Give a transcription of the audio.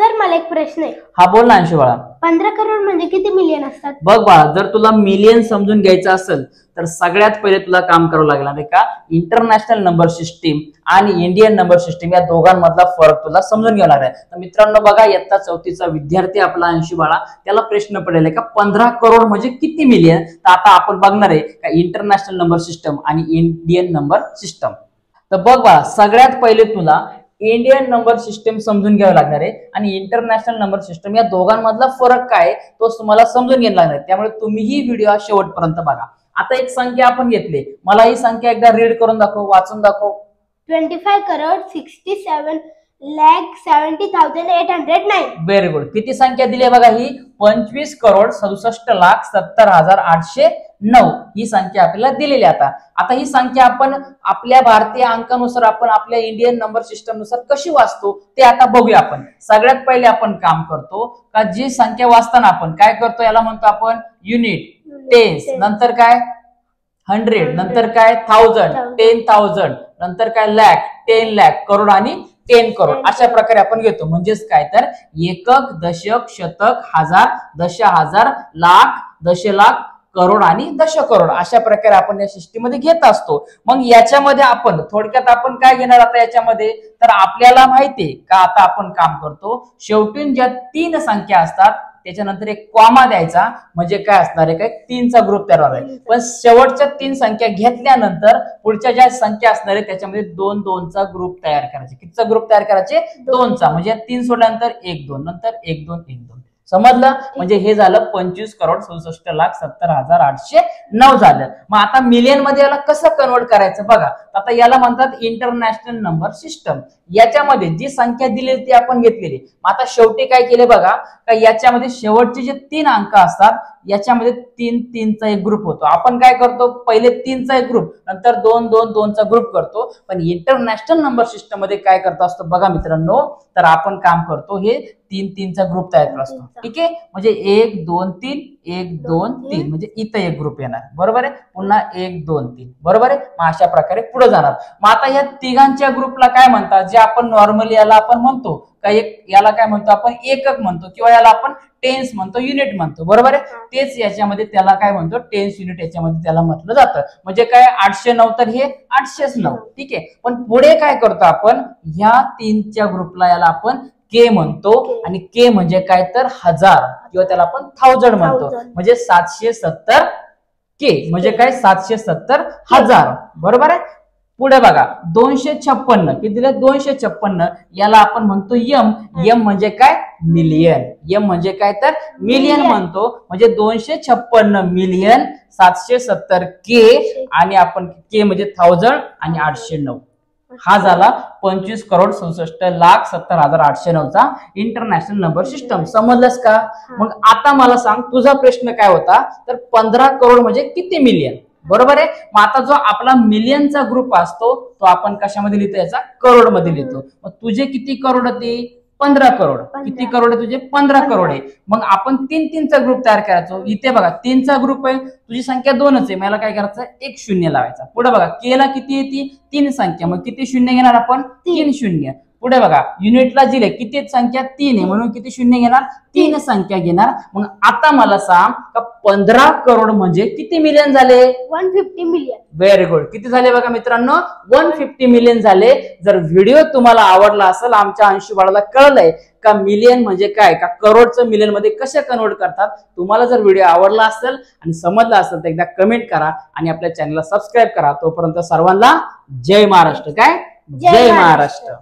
Sir मला एक प्रश्न आहे। हा बोल ना अंशू बाळा। 15 करोड म्हणजे किती मिलियन असतात? बघ बाळा, जर तुला मिलियन समजून घ्यायचं असेल तर सगळ्यात पहिले तुला काम करावं लागणार आहे का इंटरनॅशनल नंबर सिस्टीम आणि इंडियन नंबर सिस्टीम या दोघांमधला फरक तुला समजून घ्यावा लागणार आहे। तर मित्रांनो बघा, इयत्ता 4थीचा विद्यार्थी आपला अंशू बाळा, त्याला प्रश्न पडेल का 15 करोड म्हणजे किती मिलियन। तर आता आपण बघणार आहे का इंटरनॅशनल नंबर सिस्टम आणि इंडियन नंबर सिस्टम। तर बघ बाळा, सगळ्यात पहिले तुला इंडियन नंबर सिस्टम समजून घ्यावं लागणार आहे आणि इंटरनॅशनल नंबर सिस्टम या दोघांमधला फरक काय तो तुम्हाला समजून घ्यायला लागणार आहे। त्यामुळे तुम्ही ही व्हिडिओ शेवटपर्यंत बघा। आता एक संख्या आपण घेतली, मला ही संख्या एकदा रीड करून दाखव, वाचून दाखव। 25 करोड 67,70,809। Very good. किती संख्या दिली बघा, ही 25 करोड 67,70,809 ही संख्या आपल्याला दिलेली। आता ही संख्या आपण आपल्या भारतीय अंकानुसार आपण आपल्या इंडियन नंबर सिस्टम नुसार कशी वाचतो ते आता बघूया। आपण सगळ्यात पहिले आपण काम करतो का जी संख्या वाचताना आपण काय करतो, याला म्हणतो आपण युनिट, टेन्स, नंतर काय 100, नंतर काय 1000, 10,000, नंतर काय लाख, 10 लाख, करोड आणि 10 करोड अशा प्रकारे आपण घेतो। म्हणजेच काय तर एकक, दशक, शतक, हजार, दशहजार, लाख, दशलाख, करोड आणि दशकरोड अशा प्रकारे आपण या सिस्टीम मध्ये घेत असतो। मग याच्यामध्ये आपण थोडक्यात आपण काय घेणार आता याच्यामध्ये, तर आपल्याला माहितीये का आता आपण काम करतो शेवटी ज्या 3 संख्या असतात त्याच्यानंतर एक कॉमा द्यायचा, म्हणजे काय असणार आहे, काय 3चा ग्रुप तयार होणार आहे। पण शेवटच्या 3 संख्या घेतल्यानंतर पुढच्या ज्या संख्या असणार आहे त्याच्यामध्ये 2-2चा ग्रुप तयार करायचे। कितीचा ग्रुप तयार करायचे? 2चा। म्हणजे 3 सोडल्यानंतर 1-2, नंतर 1-2, 1-2, समजलं? म्हणजे हे झालं 25 करोड 67,70,809 झालं। मग आता मिलियन मध्ये याला कसं कन्वर्ट करायचं बघा। आता याला म्हणतात इंटरनॅशनल नंबर सिस्टम। याच्यामध्ये जी संख्या दिलेली ती आपण घेतलेली। मग आता शेवटी काय केले बघा का याच्यामध्ये शेवटचे जे 3 अंक असतात याच्यामध्ये 3-3चा एक ग्रुप होतो। आपण काय करतो, पहिले 3चा एक ग्रुप, नंतर 2-2-2चा ग्रुप करतो। पण इंटरनॅशनल नंबर सिस्टम मध्ये काय करतो असतो बघा मित्रांनो, तर आपण काम करतो हे 3-3चा ग्रुप तयार करत असतो। ठीक आहे, म्हणजे 1-2-3, 1-2-3 म्हणजे इथं एक ग्रुप येणार, बरोबर आहे। पुन्हा 1-2-3, बरोबर आहे। मग अशा प्रकारे पुढे जाणार। मग आता या तिघांच्या ग्रुपला काय म्हणतात, जे आपण नॉर्मली याला आपण म्हणतो का याला काय म्हणतो आपण एकक म्हणतो, किंवा याला आपण टेन्स म्हणतो, युनिट म्हणतो, बरोबर आहे। तेच याच्यामध्ये त्याला काय म्हणतो, टेन्स युनिट याच्यामध्ये त्याला म्हटलं जातं। म्हणजे काय 809 तर हे 809, ठीक आहे। पण पुढे काय करतो आपण, ह्या 3च्या ग्रुपला याला आपण के म्हणतो, आणि के म्हणजे काय तर 1000 किंवा त्याला आपण 1000 म्हणतो। म्हणजे 770 के म्हणजे काय 770,000, बरोबर आहे। पुढे बघा 256, किती दिले 256, याला आपण म्हणतो यम। यम म्हणजे काय मिलियन, यम म्हणजे काय तर मिलियन म्हणतो। म्हणजे 256 मिलियन 770 के आणि आपण के म्हणजे 1000 आणि 809, हा झाला 25 करोड 67,70,809चा इंटरनॅशनल नंबर सिस्टम। समजलंस का? मग आता मला सांग तुझा प्रश्न काय होता, तर 15 करोड म्हणजे किती मिलियन, बरोबर आहे। मग आता जो आपला मिलियनचा ग्रुप असतो तो आपण कशामध्ये लिहितो, याचा करोड मध्ये लिहितो। मग तुझे किती करोड होते, 15 करोड। किती करोड आहे तुझे, 15 करोड आहे। मग आपण 3-3चा ग्रुप तयार करायचो। इथे बघा 3चा ग्रुप आहे, तुझी संख्या 2च आहे, मला काय करायचं, एक शून्य लावायचा। पुढे बघा केला किती येते 3 संख्या, मग किती शून्य घेणार आपण, 3 शून्य। पुढे बघा युनिटला दिले किती संख्या 3 आहे, म्हणून किती शून्य घेणार, 3 संख्या घेणार। मग आता मला सांग का 15 करोड म्हणजे किती मिलियन झाले, 150 मिलियन। Very good. किती झाले बघा मित्रांनो, 150 मिलियन झाले। जर व्हिडिओ तुम्हाला आवडला असेल, आमच्या अंशू बाळाला कळलंय का मिलियन म्हणजे काय, का करोडचं मिलियन मध्ये कसे कन्वर्ट करतात, तुम्हाला जर व्हिडिओ आवडला असेल आणि समजला असेल तर एकदा कमेंट करा आणि आपल्या चॅनलला सबस्क्राईब करा। तोपर्यंत सर्वांना जय महाराष्ट्र। काय जय महाराष्ट्र।